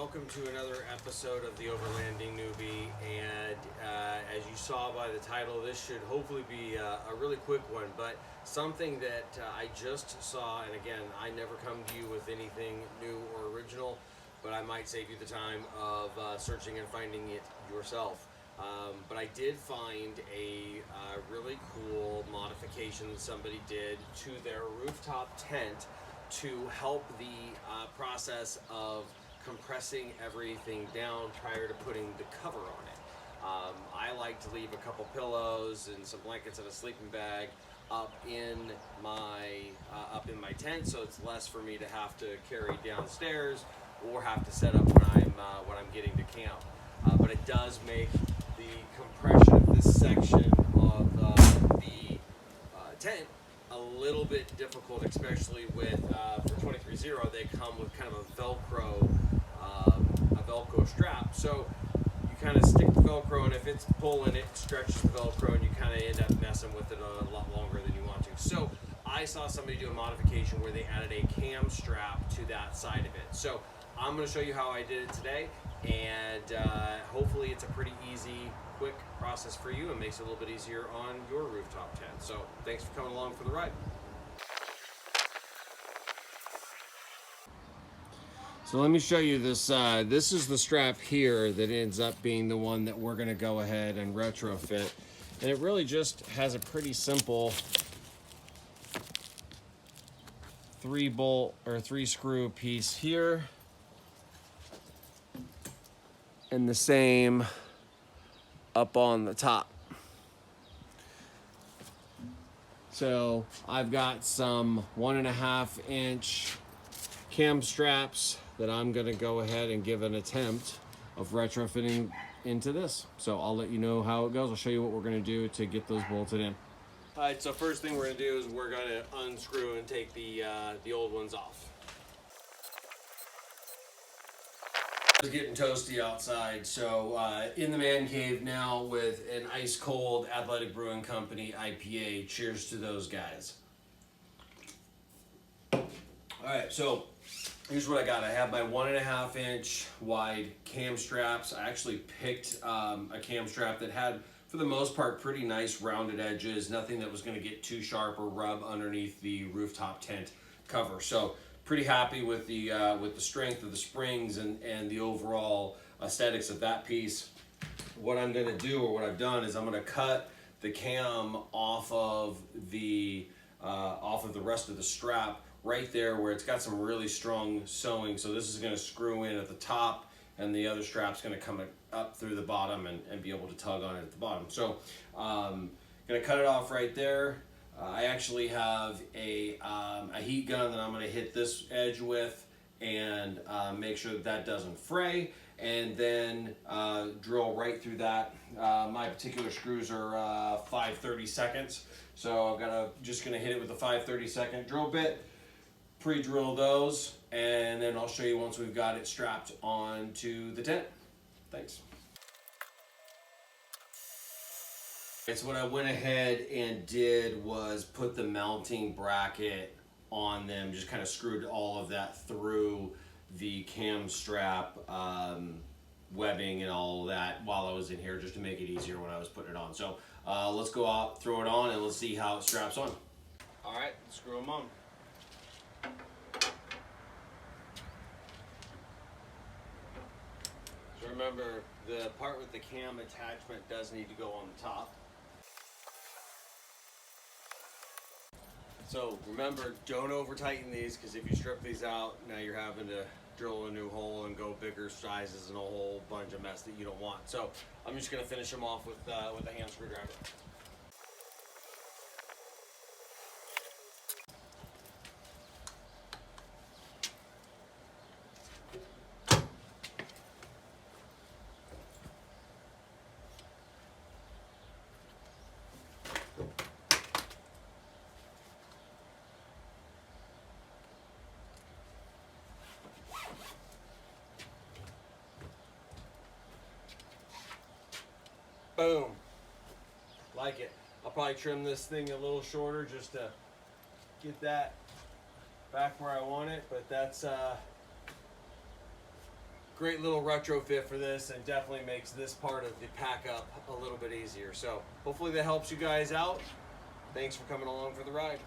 welcome to another episode of the Overlanding Newbie. And as you saw by the title, this should hopefully be a really quick one, but something that I just saw, and again, I never come to you with anything new or original, but I might save you the time of searching and finding it yourself. But I did find a really cool modification that somebody did to their rooftop tent to help the process of compressing everything down prior to putting the cover on it. I like to leave a couple pillows and some blankets and a sleeping bag up in my tent, so it's less for me to have to carry downstairs or have to set up when I'm getting to camp. But it does make the compression of this section of the tent a little bit difficult, especially with for 23.0 they come with kind of a Velcro strap. So you kind of stick the Velcro, and if it's pulling, it stretches the Velcro, and you kind of end up messing with it a lot longer than you want to. So I saw somebody do a modification where they added a cam strap to that side of it. So I'm going to show you how I did it today, and hopefully it's a pretty easy, quick process for you and makes it a little bit easier on your rooftop tent. So thanks for coming along for the ride. So let me show you this. This is the strap here that ends up being the one that we're going to go ahead and retrofit. And it really just has a pretty simple 3-bolt or 3-screw piece here. And the same up on the top. So I've got some 1.5-inch cam straps that I'm going to go ahead and give an attempt of retrofitting into this. So I'll let you know how it goes. I'll show you what we're going to do to get those bolted in. All right, so first thing we're going to do is we're going to unscrew and take the old ones off. It's getting toasty outside, so in the man cave now with an ice cold Athletic Brewing Company IPA. Cheers to those guys. All right, so here's what I got. I have my 1.5-inch wide cam straps. I actually picked a cam strap that had, for the most part, pretty nice rounded edges, nothing that was going to get too sharp or rub underneath the rooftop tent cover. So pretty happy with the strength of the springs and the overall aesthetics of that piece. What I'm going to do, or what I've done, is I'm going to cut the cam off of the rest of the strap right there where it's got some really strong sewing. So this is going to screw in at the top, and the other strap's going to come up through the bottom and be able to tug on it at the bottom. So I'm going to cut it off right there. I actually have a heat gun that I'm going to hit this edge with and make sure that doesn't fray, and then drill right through that. My particular screws are 5/32, so I'm just going to hit it with a 5/32 drill bit, pre-drill those, and then I'll show you once we've got it strapped onto the tent. Thanks. So what I went ahead and did was put the mounting bracket on them, just kind of screwed all of that through the cam strap webbing and all of that while I was in here, just to make it easier when I was putting it on. So let's go out, throw it on, and let's see how it straps on. All right, screw them on. So remember, the part with the cam attachment does need to go on the top. So remember, don't over tighten these, because if you strip these out, now you're having to drill a new hole and go bigger sizes and a whole bunch of mess that you don't want. So I'm just going to finish them off with a hand screwdriver. Boom. Like it. I'll probably trim this thing a little shorter just to get that back where I want it, but that's great little retrofit for this, and definitely makes this part of the pack up a little bit easier. So hopefully that helps you guys out. Thanks for coming along for the ride.